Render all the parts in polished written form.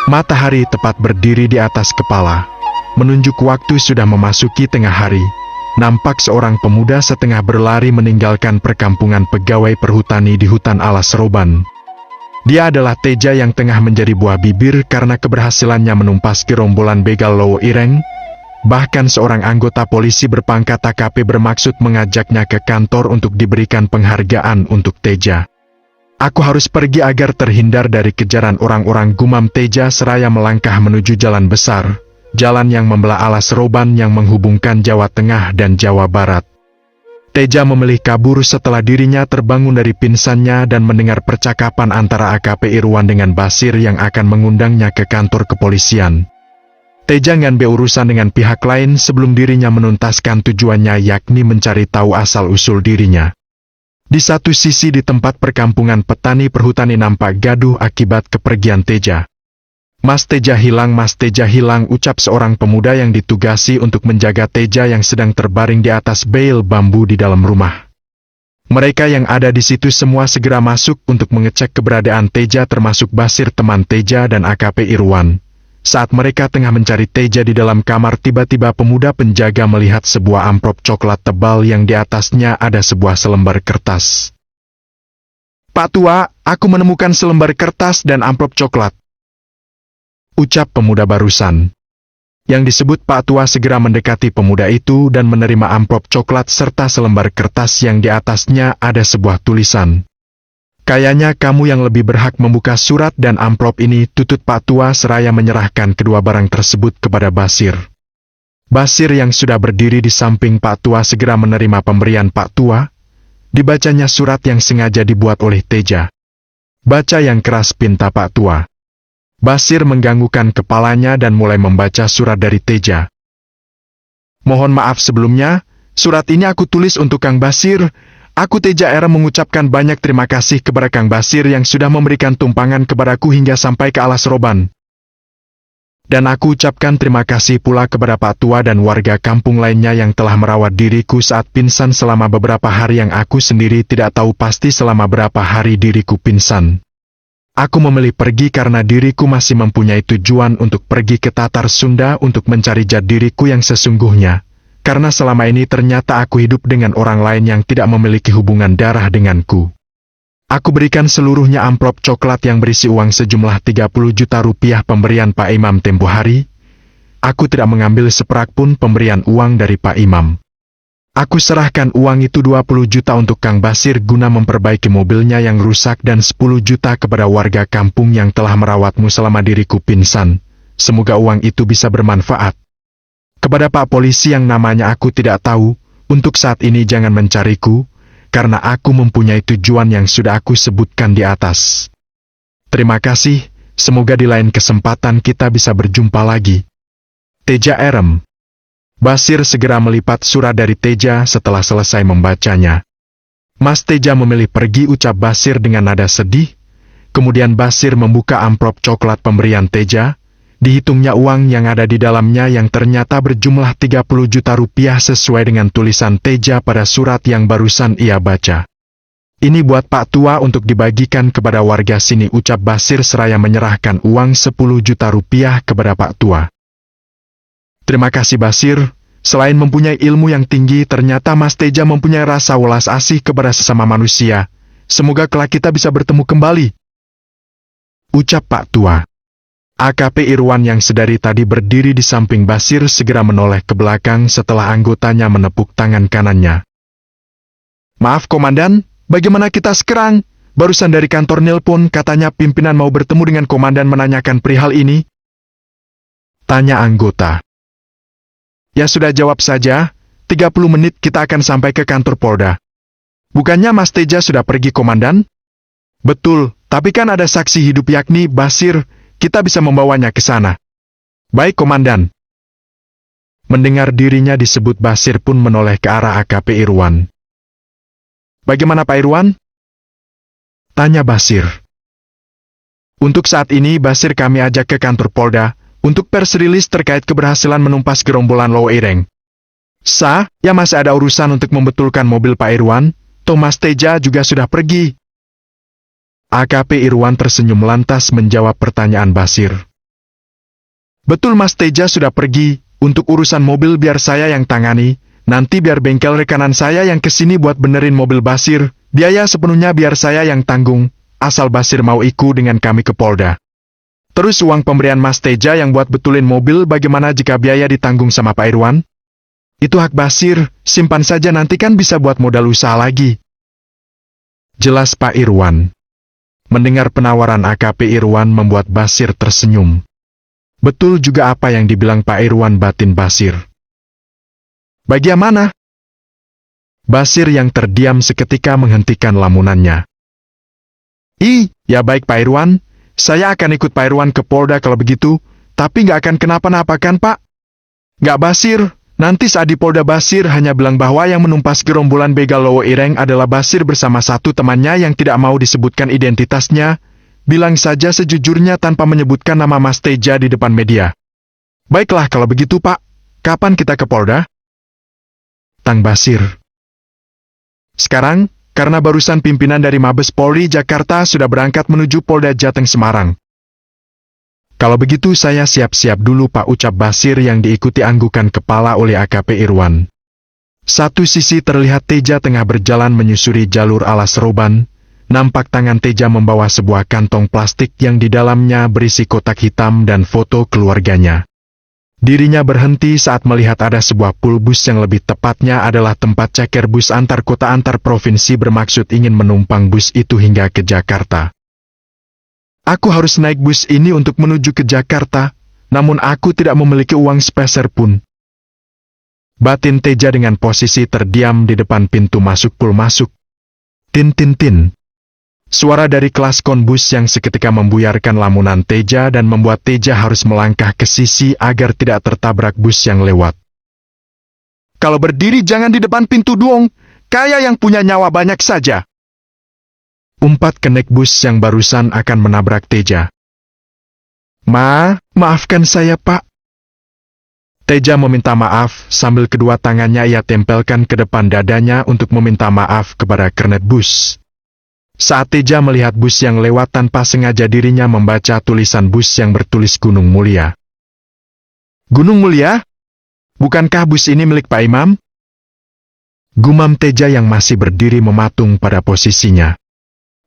Matahari tepat berdiri di atas kepala. Menunjuk waktu sudah memasuki tengah hari. Nampak seorang pemuda setengah berlari meninggalkan perkampungan pegawai perhutani di hutan alas roban. Dia adalah Teja yang tengah menjadi buah bibir karena keberhasilannya menumpas gerombolan begal Lowo Ireng. Bahkan seorang anggota polisi berpangkat AKP bermaksud mengajaknya ke kantor untuk diberikan penghargaan untuk Teja. Aku harus pergi agar terhindar dari kejaran orang-orang, gumam Teja seraya melangkah menuju jalan besar. Jalan yang membelah alas roban yang menghubungkan Jawa Tengah dan Jawa Barat. Teja memilih kabur setelah dirinya terbangun dari pingsannya dan mendengar percakapan antara AKP Irwan dengan Basir yang akan mengundangnya ke kantor kepolisian. Teja ngambil urusan dengan pihak lain sebelum dirinya menuntaskan tujuannya, yakni mencari tahu asal-usul dirinya. Di satu sisi di tempat perkampungan petani perhutani nampak gaduh akibat kepergian Teja. Mas Teja hilang, ucap seorang pemuda yang ditugasi untuk menjaga Teja yang sedang terbaring di atas bel bambu di dalam rumah. Mereka yang ada di situ semua segera masuk untuk mengecek keberadaan Teja, termasuk Basir teman Teja dan AKP Irwan. Saat mereka tengah mencari Teja di dalam kamar, tiba-tiba pemuda penjaga melihat sebuah amplop coklat tebal yang di atasnya ada sebuah selembar kertas. "Pak Tua, aku menemukan selembar kertas dan amplop coklat," ucap pemuda barusan. Yang disebut Pak Tua segera mendekati pemuda itu dan menerima amplop coklat serta selembar kertas yang di atasnya ada sebuah tulisan. "Kayaknya kamu yang lebih berhak membuka surat dan amplop ini," tutut Pak Tua seraya menyerahkan kedua barang tersebut kepada Basir. Basir yang sudah berdiri di samping Pak Tua segera menerima pemberian Pak Tua. Dibacanya surat yang sengaja dibuat oleh Teja. "Baca yang keras," pinta Pak Tua. Basir mengganggukan kepalanya dan mulai membaca surat dari Teja. "Mohon maaf sebelumnya, surat ini aku tulis untuk Kang Basir. Aku Teja Era mengucapkan banyak terima kasih kepada Kang Basir yang sudah memberikan tumpangan kepadaku hingga sampai ke alas roban. Dan aku ucapkan terima kasih pula kepada Pak Tua dan warga kampung lainnya yang telah merawat diriku saat pingsan selama beberapa hari yang aku sendiri tidak tahu pasti selama berapa hari diriku pingsan. Aku memilih pergi karena diriku masih mempunyai tujuan untuk pergi ke Tatar Sunda untuk mencari jati diriku yang sesungguhnya. Karena selama ini ternyata aku hidup dengan orang lain yang tidak memiliki hubungan darah denganku. Aku berikan seluruhnya amplop coklat yang berisi uang sejumlah 30 juta rupiah pemberian Pak Imam tempo hari. Aku tidak mengambil seperak pun pemberian uang dari Pak Imam. Aku serahkan uang itu 20 juta untuk Kang Basir guna memperbaiki mobilnya yang rusak dan 10 juta kepada warga kampung yang telah merawatmu selama diriku pingsan. Semoga uang itu bisa bermanfaat. Kepada Pak Polisi yang namanya aku tidak tahu, untuk saat ini jangan mencariku, karena aku mempunyai tujuan yang sudah aku sebutkan di atas. Terima kasih, semoga di lain kesempatan kita bisa berjumpa lagi. Teja Erem." Basir segera melipat surat dari Teja setelah selesai membacanya. "Mas Teja memilih pergi," ucap Basir dengan nada sedih. Kemudian Basir membuka amplop coklat pemberian Teja. Dihitungnya uang yang ada di dalamnya yang ternyata berjumlah 30 juta rupiah sesuai dengan tulisan Teja pada surat yang barusan ia baca. "Ini buat Pak Tua untuk dibagikan kepada warga sini," ucap Basir seraya menyerahkan uang 10 juta rupiah kepada Pak Tua. "Terima kasih Basir, selain mempunyai ilmu yang tinggi, ternyata Mas Teja mempunyai rasa welas asih kepada sesama manusia. Semoga kelak kita bisa bertemu kembali," ucap Pak Tua. AKP Irwan yang sedari tadi berdiri di samping Basir segera menoleh ke belakang setelah anggotanya menepuk tangan kanannya. "Maaf Komandan, bagaimana kita sekarang? Barusan dari kantor nelpon, katanya pimpinan mau bertemu dengan Komandan menanyakan perihal ini," tanya anggota. "Ya sudah, jawab saja, 30 menit kita akan sampai ke kantor Polda." "Bukannya Mas Teja sudah pergi Komandan?" "Betul, tapi kan ada saksi hidup yakni Basir, kita bisa membawanya ke sana." "Baik Komandan." Mendengar dirinya disebut Basir pun menoleh ke arah AKP Irwan. "Bagaimana Pak Irwan?" tanya Basir. "Untuk saat ini Basir kami ajak ke kantor Polda, untuk pers rilis terkait keberhasilan menumpas gerombolan Lowo Ireng." "Sah, ya masih ada urusan untuk membetulkan mobil Pak Irwan, Thomas Teja juga sudah pergi." AKP Irwan tersenyum lantas menjawab pertanyaan Basir. Betul Mas Teja sudah pergi, untuk urusan mobil biar saya yang tangani, nanti biar bengkel rekanan saya yang kesini buat benerin mobil Basir, biaya sepenuhnya biar saya yang tanggung, asal Basir mau ikut dengan kami ke Polda. Terus uang pemberian Mas Teja yang buat betulin mobil bagaimana jika biaya ditanggung sama Pak Irwan? Itu hak Basir, simpan saja nanti kan bisa buat modal usaha lagi. Jelas Pak Irwan. Mendengar penawaran AKP Irwan membuat Basir tersenyum. Betul juga apa yang dibilang Pak Irwan, batin Basir. Bagaimana? Basir yang terdiam seketika menghentikan lamunannya. Ya baik Pak Irwan, saya akan ikut Pak Irwan ke Polda kalau begitu, tapi nggak akan kenapa-napa kan Pak? Nggak Basir, nanti saat di Polda Basir hanya bilang bahwa yang menumpas gerombolan begal Lowo Ireng adalah Basir bersama satu temannya yang tidak mau disebutkan identitasnya. Bilang saja sejujurnya tanpa menyebutkan nama Mas Teja di depan media. Baiklah kalau begitu Pak, kapan kita ke Polda? Tang Basir. Sekarang, karena barusan pimpinan dari Mabes Polri Jakarta sudah berangkat menuju Polda Jateng Semarang. Kalau begitu saya siap-siap dulu Pak, ucap Basir yang diikuti anggukan kepala oleh AKP Irwan. Satu sisi terlihat Teja tengah berjalan menyusuri jalur alas roban. Nampak tangan Teja membawa sebuah kantong plastik yang di dalamnya berisi kotak hitam dan foto keluarganya. Dirinya berhenti saat melihat ada sebuah pulbus yang lebih tepatnya adalah tempat ceker bus antar kota antar provinsi bermaksud ingin menumpang bus itu hingga ke Jakarta. Aku harus naik bus ini untuk menuju ke Jakarta, namun aku tidak memiliki uang sepeser pun. Batin Teja dengan posisi terdiam di depan pintu masuk pul masuk. Tin tin tin. Suara dari klaskon bus yang seketika membuyarkan lamunan Teja dan membuat Teja harus melangkah ke sisi agar tidak tertabrak bus yang lewat. Kalau berdiri jangan di depan pintu dong, kayak yang punya nyawa banyak saja. Umpat kenek bus yang barusan akan menabrak Teja. Maafkan saya Pak. Teja meminta maaf sambil kedua tangannya ia tempelkan ke depan dadanya untuk meminta maaf kepada kernet bus. Saat Teja melihat bus yang lewat tanpa sengaja dirinya membaca tulisan bus yang bertulis Gunung Mulia. Gunung Mulia? Bukankah bus ini milik Pak Imam? Gumam Teja yang masih berdiri mematung pada posisinya.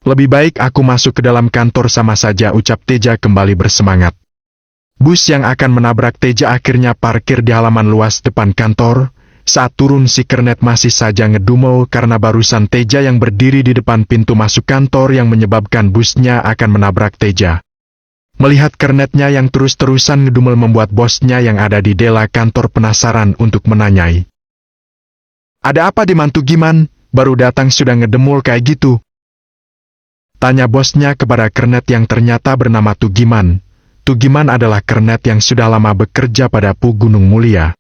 Lebih baik aku masuk ke dalam kantor sama saja, ucap Teja kembali bersemangat. Bus yang akan menabrak Teja akhirnya parkir di halaman luas depan kantor. Saat turun si kernet masih saja ngedumel karena barusan Teja yang berdiri di depan pintu masuk kantor yang menyebabkan busnya akan menabrak Teja. Melihat kernetnya yang terus-terusan ngedumel membuat bosnya yang ada di dela kantor penasaran untuk menanyai. Ada apa di mantu Giman, baru datang sudah ngedemul kayak gitu? Tanya bosnya kepada kernet yang ternyata bernama Tugiman. Tugiman adalah kernet yang sudah lama bekerja pada Pu Gunung Mulia.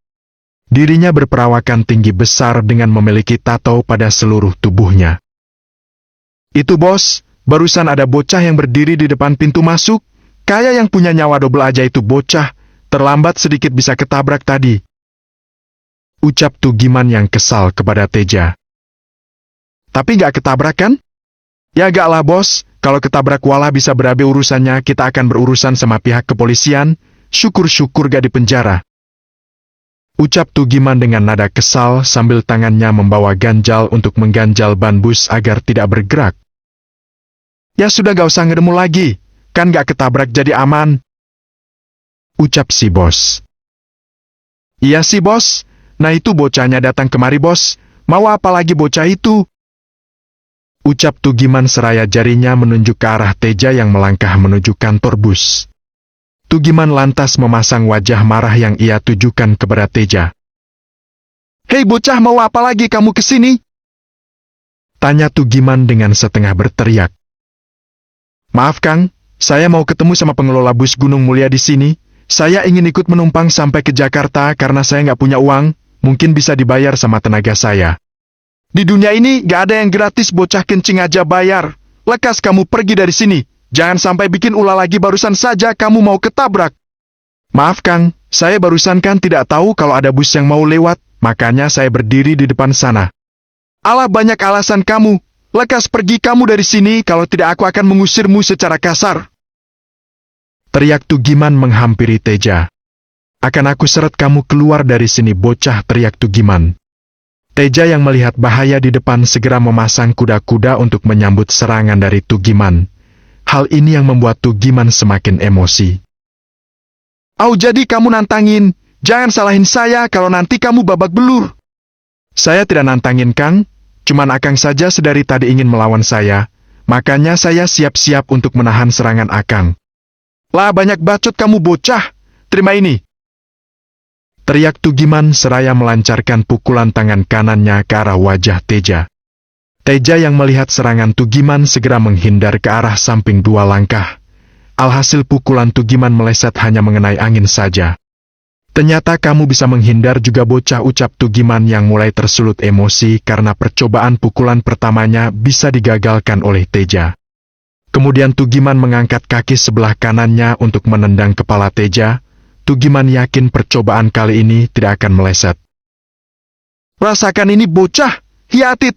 Dirinya berperawakan tinggi besar dengan memiliki tato pada seluruh tubuhnya. Itu bos, barusan ada bocah yang berdiri di depan pintu masuk, kayak yang punya nyawa double aja itu bocah, terlambat sedikit bisa ketabrak tadi. Ucap Tugiman yang kesal kepada Teja. Tapi gak ketabrak kan? Ya gak lah bos, kalau ketabrak walah bisa berabe urusannya, kita akan berurusan sama pihak kepolisian, syukur-syukur gak dipenjara. Ucap Tugiman dengan nada kesal sambil tangannya membawa ganjal untuk mengganjal ban bus agar tidak bergerak. Ya sudah gak usah ngedemu lagi, kan gak ketabrak jadi aman. Ucap si bos. Iya sih bos, nah itu bocahnya datang kemari bos, mau apa lagi bocah itu? Ucap Tugiman seraya jarinya menunjuk ke arah Teja yang melangkah menuju kantor bus. Tugiman lantas memasang wajah marah yang ia tujukan kepada Teja. Hei bocah, mau apa lagi kamu kesini? Tanya Tugiman dengan setengah berteriak. Maaf Kang, saya mau ketemu sama pengelola bus Gunung Mulia di sini. Saya ingin ikut menumpang sampai ke Jakarta karena saya nggak punya uang, mungkin bisa dibayar sama tenaga saya. Di dunia ini nggak ada yang gratis, bocah kencing aja bayar. Lekas kamu pergi dari sini. Jangan sampai bikin ulah lagi, barusan saja kamu mau ketabrak. Maaf Kang, saya barusan kan tidak tahu kalau ada bus yang mau lewat, makanya saya berdiri di depan sana. Alah banyak alasan kamu, lekas pergi kamu dari sini, kalau tidak aku akan mengusirmu secara kasar. Teriak Tugiman menghampiri Teja. Akan aku seret kamu keluar dari sini, bocah, teriak Tugiman. Teja yang melihat bahaya di depan segera memasang kuda-kuda untuk menyambut serangan dari Tugiman. Hal ini yang membuat Tugiman semakin emosi. "Au, jadi kamu nantangin? Jangan salahin saya kalau nanti kamu babak belur." "Saya tidak nantangin, Kang. Cuman Akang saja sedari tadi ingin melawan saya. Makanya saya siap-siap untuk menahan serangan Akang." "Lah, banyak bacot kamu, bocah. Terima ini!" teriak Tugiman seraya melancarkan pukulan tangan kanannya ke arah wajah Teja. Teja yang melihat serangan Tugiman segera menghindar ke arah samping 2 langkah. Alhasil pukulan Tugiman meleset hanya mengenai angin saja. "Ternyata kamu bisa menghindar juga, bocah," ucap Tugiman yang mulai tersulut emosi karena percobaan pukulan pertamanya bisa digagalkan oleh Teja. Kemudian Tugiman mengangkat kaki sebelah kanannya untuk menendang kepala Teja. Tugiman yakin percobaan kali ini tidak akan meleset. "Rasakan ini, bocah, hiatit!"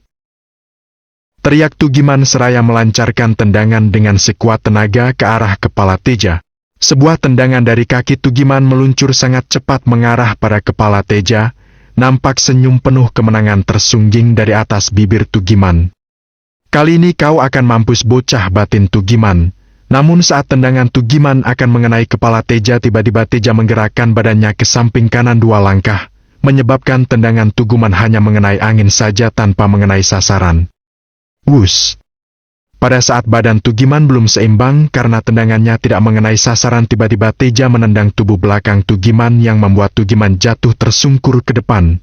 teriak Tugiman seraya melancarkan tendangan dengan sekuat tenaga ke arah kepala Teja. Sebuah tendangan dari kaki Tugiman meluncur sangat cepat mengarah pada kepala Teja. Nampak senyum penuh kemenangan tersungging dari atas bibir Tugiman. "Kali ini kau akan mampus, bocah," batin Tugiman. Namun saat tendangan Tugiman akan mengenai kepala Teja, tiba-tiba Teja menggerakkan badannya ke samping kanan 2 langkah, menyebabkan tendangan Tugiman hanya mengenai angin saja tanpa mengenai sasaran. Wus! Pada saat badan Tugiman belum seimbang karena tendangannya tidak mengenai sasaran, tiba-tiba Teja menendang tubuh belakang Tugiman yang membuat Tugiman jatuh tersungkur ke depan.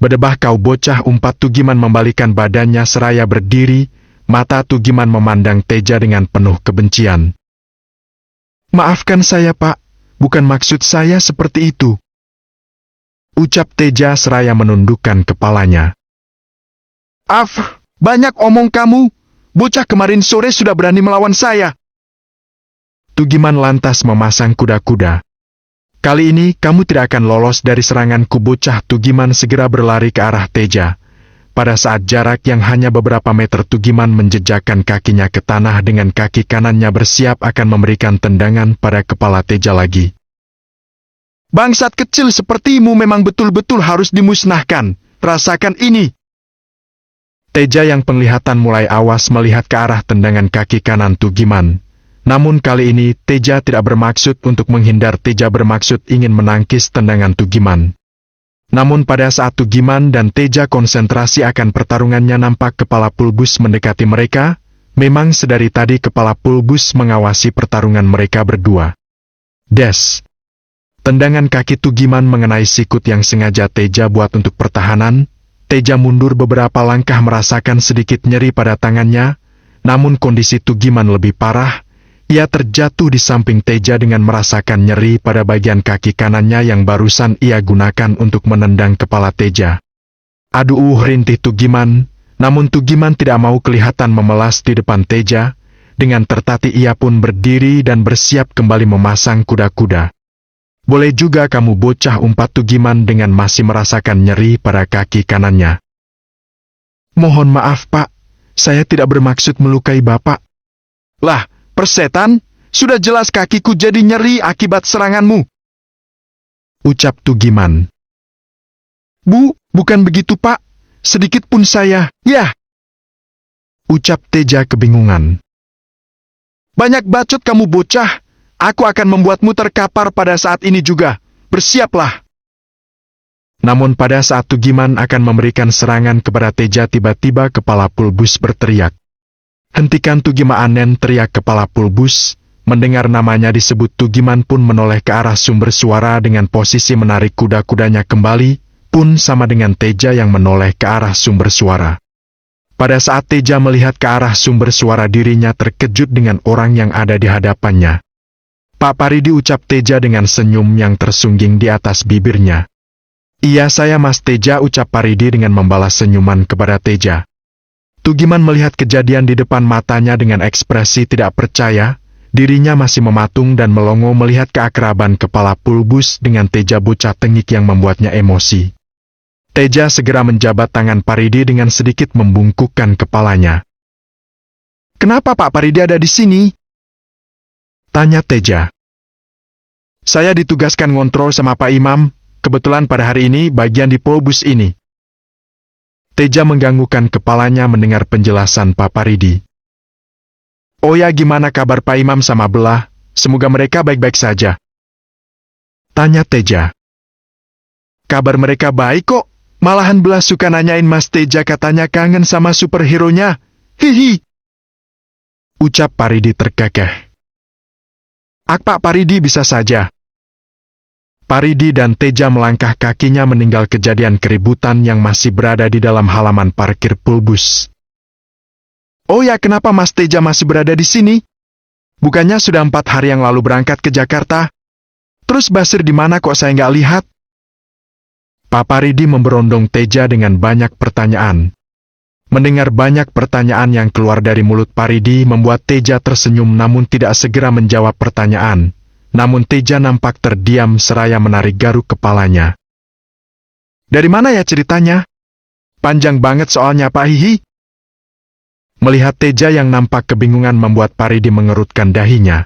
"Bedebah kau, bocah," umpat Tugiman membalikan badannya seraya berdiri. Mata Tugiman memandang Teja dengan penuh kebencian. "Maafkan saya, Pak. Bukan maksud saya seperti itu," ucap Teja seraya menundukkan kepalanya. Banyak omong kamu. Bocah kemarin sore sudah berani melawan saya." Tugiman lantas memasang kuda-kuda. "Kali ini kamu tidak akan lolos dari seranganku, bocah." Tugiman segera berlari ke arah Teja. Pada saat jarak yang hanya beberapa meter, Tugiman menjejakkan kakinya ke tanah dengan kaki kanannya bersiap akan memberikan tendangan pada kepala Teja lagi. "Bangsat kecil sepertimu memang betul-betul harus dimusnahkan. Rasakan ini!" Teja yang penglihatan mulai awas melihat ke arah tendangan kaki kanan Tugiman. Namun kali ini Teja tidak bermaksud untuk menghindar, Teja bermaksud ingin menangkis tendangan Tugiman. Namun pada saat Tugiman dan Teja konsentrasi akan pertarungannya, nampak kepala Pulbus mendekati mereka. Memang sedari tadi kepala Pulbus mengawasi pertarungan mereka berdua. Des! Tendangan kaki Tugiman mengenai sikut yang sengaja Teja buat untuk pertahanan. Teja mundur beberapa langkah merasakan sedikit nyeri pada tangannya. Namun kondisi Tugiman lebih parah. Ia terjatuh di samping Teja dengan merasakan nyeri pada bagian kaki kanannya yang barusan ia gunakan untuk menendang kepala Teja. "Aduh," rintih Tugiman. Namun Tugiman tidak mau kelihatan memelas di depan Teja. Dengan tertatih ia pun berdiri dan bersiap kembali memasang kuda-kuda. "Boleh juga kamu, bocah," umpat Tugiman dengan masih merasakan nyeri pada kaki kanannya. "Mohon maaf, Pak. Saya tidak bermaksud melukai Bapak." "Lah, persetan, sudah jelas kakiku jadi nyeri akibat seranganmu," ucap Tugiman. Bukan begitu, Pak. Sedikit pun saya, ya," ucap Teja kebingungan. "Banyak bacot kamu, bocah. Aku akan membuatmu terkapar pada saat ini juga. Bersiaplah." Namun pada saat Tugiman akan memberikan serangan kepada Teja, tiba-tiba kepala Pulbus berteriak. "Hentikan Tugiman!" teriak kepala Pulbus. Mendengar namanya disebut, Tugiman pun menoleh ke arah sumber suara dengan posisi menarik kuda-kudanya kembali, pun sama dengan Teja yang menoleh ke arah sumber suara. Pada saat Teja melihat ke arah sumber suara, dirinya terkejut dengan orang yang ada di hadapannya. "Pak Paridi," ucap Teja dengan senyum yang tersungging di atas bibirnya. "Iya, saya Mas Teja," ucap Paridi dengan membalas senyuman kepada Teja. Tugiman melihat kejadian di depan matanya dengan ekspresi tidak percaya. Dirinya masih mematung dan melongo melihat keakraban kepala Pulbus dengan Teja bocah tengik yang membuatnya emosi. Teja segera menjabat tangan Paridi dengan sedikit membungkukkan kepalanya. "Kenapa Pak Paridi ada di sini?" tanya Teja. Saya ditugaskan ngontrol sama Pak Imam, kebetulan pada hari ini bagian di Polbus ini. Teja mengganggukan kepalanya mendengar penjelasan Pak Paridi. Oh ya, gimana kabar Pak Imam sama Belah? Semoga mereka baik-baik saja. Tanya Teja. Kabar mereka baik kok. Malahan Belah suka nanyain Mas Teja, katanya kangen sama superhero-nya. Hihi. Ucap Paridi terkekeh. Pak Paridi bisa saja. Paridi dan Teja melangkah kakinya meninggal kejadian keributan yang masih berada di dalam halaman parkir Polbus. Oh ya, kenapa Mas Teja masih berada di sini? Bukannya sudah 4 hari yang lalu berangkat ke Jakarta? Terus Basir di mana kok saya nggak lihat? Pak Paridi memberondong Teja dengan banyak pertanyaan. Mendengar banyak pertanyaan yang keluar dari mulut Paridi membuat Teja tersenyum namun tidak segera menjawab pertanyaan. Namun Teja nampak terdiam seraya menarik garuk kepalanya. Dari mana ya ceritanya? Panjang banget soalnya Pak Hihi. Melihat Teja yang nampak kebingungan membuat Paridi mengerutkan dahinya.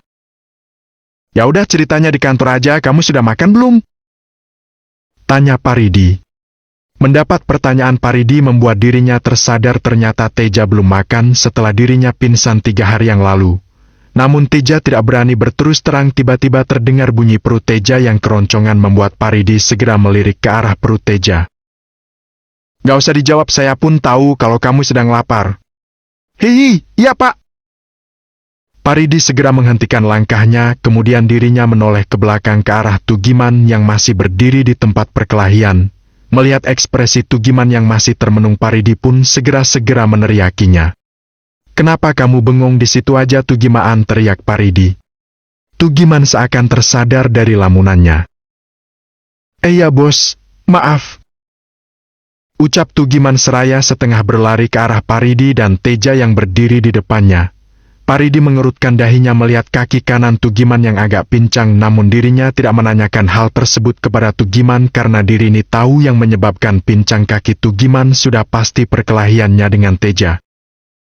Ya udah, ceritanya di kantor aja, kamu sudah makan belum? Tanya Paridi. Mendapat pertanyaan Paridi membuat dirinya tersadar ternyata Teja belum makan setelah dirinya pingsan 3 hari yang lalu. Namun Teja tidak berani berterus terang, tiba-tiba terdengar bunyi perut Teja yang keroncongan membuat Paridi segera melirik ke arah perut Teja. Gak usah dijawab, saya pun tahu kalau kamu sedang lapar. Hihi, iya Pak. Paridi segera menghentikan langkahnya, kemudian dirinya menoleh ke belakang ke arah Tugiman yang masih berdiri di tempat perkelahian. Melihat ekspresi Tugiman yang masih termenung, Paridi pun segera meneriakinya. Kenapa kamu bengong di situ aja Tugiman, teriak Paridi. Tugiman seakan tersadar dari lamunannya. Ya bos, maaf. Ucap Tugiman seraya setengah berlari ke arah Paridi dan Teja yang berdiri di depannya. Paridi mengerutkan dahinya melihat kaki kanan Tugiman yang agak pincang, namun dirinya tidak menanyakan hal tersebut kepada Tugiman karena diri ini tahu yang menyebabkan pincang kaki Tugiman sudah pasti perkelahiannya dengan Teja.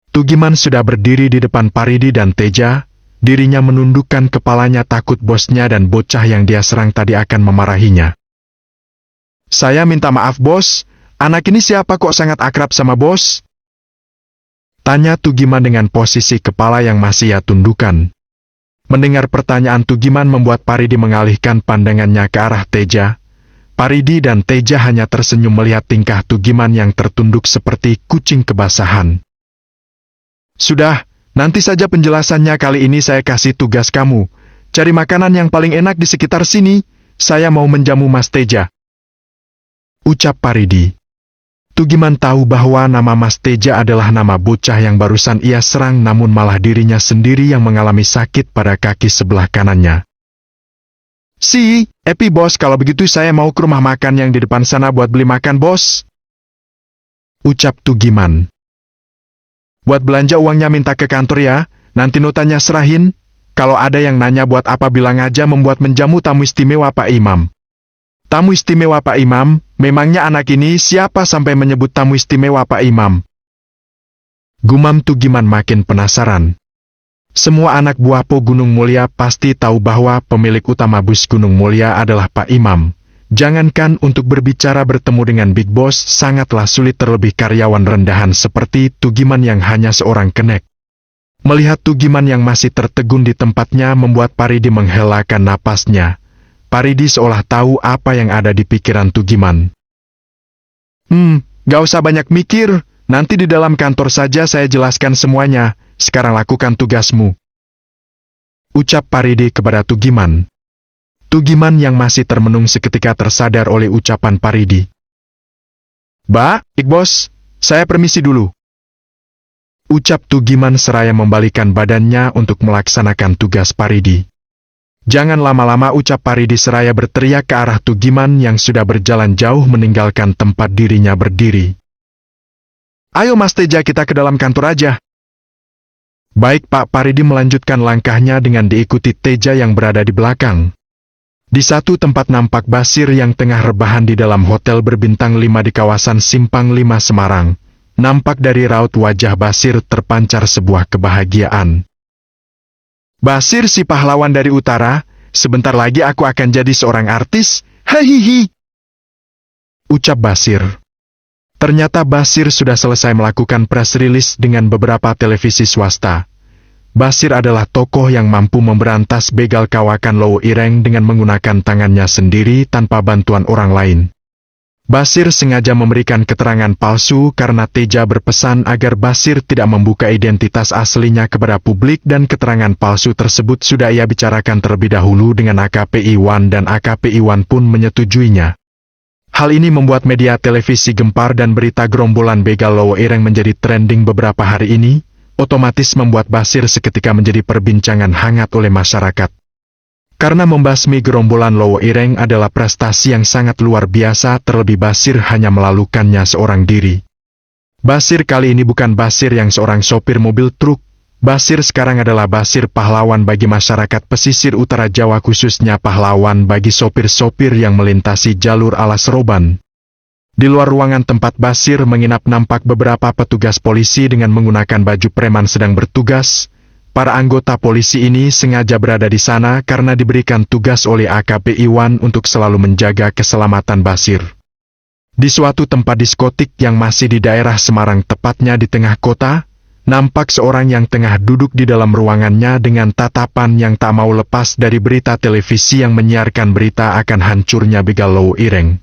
Tugiman sudah berdiri di depan Paridi dan Teja, dirinya menundukkan kepalanya takut bosnya dan bocah yang dia serang tadi akan memarahinya. Saya minta maaf bos, anak ini siapa kok sangat akrab sama bos? Tanya Tugiman dengan posisi kepala yang masih ia tundukkan. Mendengar pertanyaan Tugiman membuat Paridi mengalihkan pandangannya ke arah Teja. Paridi dan Teja hanya tersenyum melihat tingkah Tugiman yang tertunduk seperti kucing kebasahan. Sudah, nanti saja penjelasannya, kali ini saya kasih tugas kamu. Cari makanan yang paling enak di sekitar sini, saya mau menjamu Mas Teja. Ucap Paridi. Tugiman tahu bahwa nama Mas Teja adalah nama bocah yang barusan ia serang, namun malah dirinya sendiri yang mengalami sakit pada kaki sebelah kanannya. Epi bos, kalau begitu saya mau ke rumah makan yang di depan sana buat beli makan bos. Ucap Tugiman. Buat belanja uangnya minta ke kantor ya, nanti notanya serahin. Kalau ada yang nanya buat apa bilang aja membuat menjamu tamu istimewa Pak Imam. Tamu istimewa Pak Imam, memangnya anak ini siapa sampai menyebut tamu istimewa Pak Imam? Gumam Tugiman makin penasaran. Semua anak buah Po Gunung Mulia pasti tahu bahwa pemilik utama bus Gunung Mulia adalah Pak Imam. Jangankan untuk berbicara bertemu dengan Big Boss, sangatlah sulit terlebih karyawan rendahan seperti Tugiman yang hanya seorang kenek. Melihat Tugiman yang masih tertegun di tempatnya membuat Paridi menghelakan napasnya. Paridi seolah tahu apa yang ada di pikiran Tugiman. Gak usah banyak mikir, nanti di dalam kantor saja saya jelaskan semuanya, sekarang lakukan tugasmu. Ucap Paridi kepada Tugiman. Tugiman yang masih termenung seketika tersadar oleh ucapan Paridi. Bos, saya permisi dulu. Ucap Tugiman seraya membalikan badannya untuk melaksanakan tugas Paridi. Jangan lama-lama, ucap Paridi seraya berteriak ke arah Tugiman yang sudah berjalan jauh meninggalkan tempat dirinya berdiri. Ayo Mas Teja, kita ke dalam kantor aja. Baik Pak. Paridi melanjutkan langkahnya dengan diikuti Teja yang berada di belakang. Di satu tempat nampak Basir yang tengah rebahan di dalam hotel berbintang 5 di kawasan Simpang 5 Semarang. Nampak dari raut wajah Basir terpancar sebuah kebahagiaan. Basir, si pahlawan dari utara, Sebentar lagi aku akan jadi seorang artis, hehihi. Ucap Basir. Ternyata Basir sudah selesai melakukan press release dengan beberapa televisi swasta. Basir adalah tokoh yang mampu memberantas begal kawakan Lowo Ireng dengan menggunakan tangannya sendiri tanpa bantuan orang lain. Basir sengaja memberikan keterangan palsu karena Teja berpesan agar Basir tidak membuka identitas aslinya kepada publik dan keterangan palsu tersebut sudah ia bicarakan terlebih dahulu dengan AKP Iwan dan AKP Iwan pun menyetujuinya. Hal ini membuat media televisi gempar dan berita gerombolan begal Lowo Ireng menjadi trending beberapa hari ini, otomatis membuat Basir seketika menjadi perbincangan hangat oleh masyarakat. Karena membasmi gerombolan Lowo Ireng adalah prestasi yang sangat luar biasa, terlebih Basir hanya melakukannya seorang diri. Basir kali ini bukan Basir yang seorang sopir mobil truk. Basir sekarang adalah Basir pahlawan bagi masyarakat pesisir utara Jawa, khususnya pahlawan bagi sopir-sopir yang melintasi jalur alas roban. Di luar ruangan tempat Basir menginap nampak beberapa petugas polisi dengan menggunakan baju preman sedang bertugas. Para anggota polisi ini sengaja berada di sana karena diberikan tugas oleh AKP Iwan untuk selalu menjaga keselamatan Basir. Di suatu tempat diskotik yang masih di daerah Semarang, tepatnya di tengah kota, nampak seorang yang tengah duduk di dalam ruangannya dengan tatapan yang tak mau lepas dari berita televisi yang menyiarkan berita akan hancurnya begal Lowo Ireng.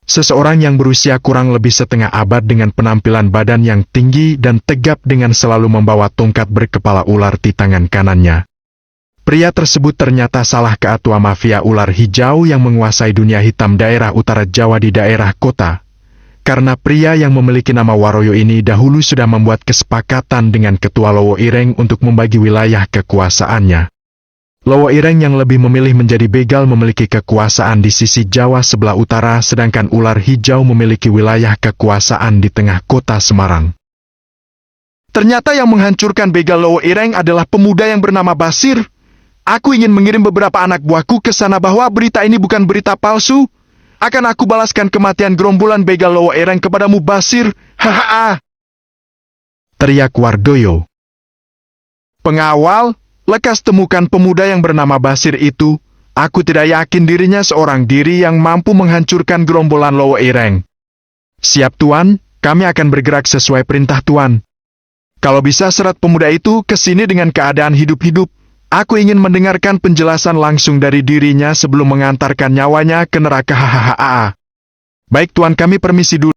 Seseorang yang berusia kurang lebih setengah abad dengan penampilan badan yang tinggi dan tegap dengan selalu membawa tongkat berkepala ular di tangan kanannya. Pria tersebut ternyata salah ketua mafia ular hijau yang menguasai dunia hitam daerah utara Jawa di daerah kota. Karena pria yang memiliki nama Waroyo ini dahulu sudah membuat kesepakatan dengan ketua Lowo Ireng untuk membagi wilayah kekuasaannya. Lowo Ireng yang lebih memilih menjadi begal memiliki kekuasaan di sisi Jawa sebelah utara, sedangkan ular hijau memiliki wilayah kekuasaan di tengah kota Semarang. Ternyata yang menghancurkan begal Lowo Ireng adalah pemuda yang bernama Basir. Aku ingin mengirim beberapa anak buahku ke sana bahwa berita ini bukan berita palsu. Akan aku balaskan kematian gerombolan begal Lowo Ireng kepadamu, Basir. Hahaha. Teriak Wardoyo. Pengawal, lekas temukan pemuda yang bernama Basir itu. Aku tidak yakin dirinya seorang diri yang mampu menghancurkan gerombolan Lowo Ireng. Siap Tuan, kami akan bergerak sesuai perintah Tuan. Kalau bisa seret pemuda itu ke sini dengan keadaan hidup-hidup. Aku ingin mendengarkan penjelasan langsung dari dirinya sebelum mengantarkan nyawanya ke neraka. Hahaha. Baik Tuan, kami permisi dulu.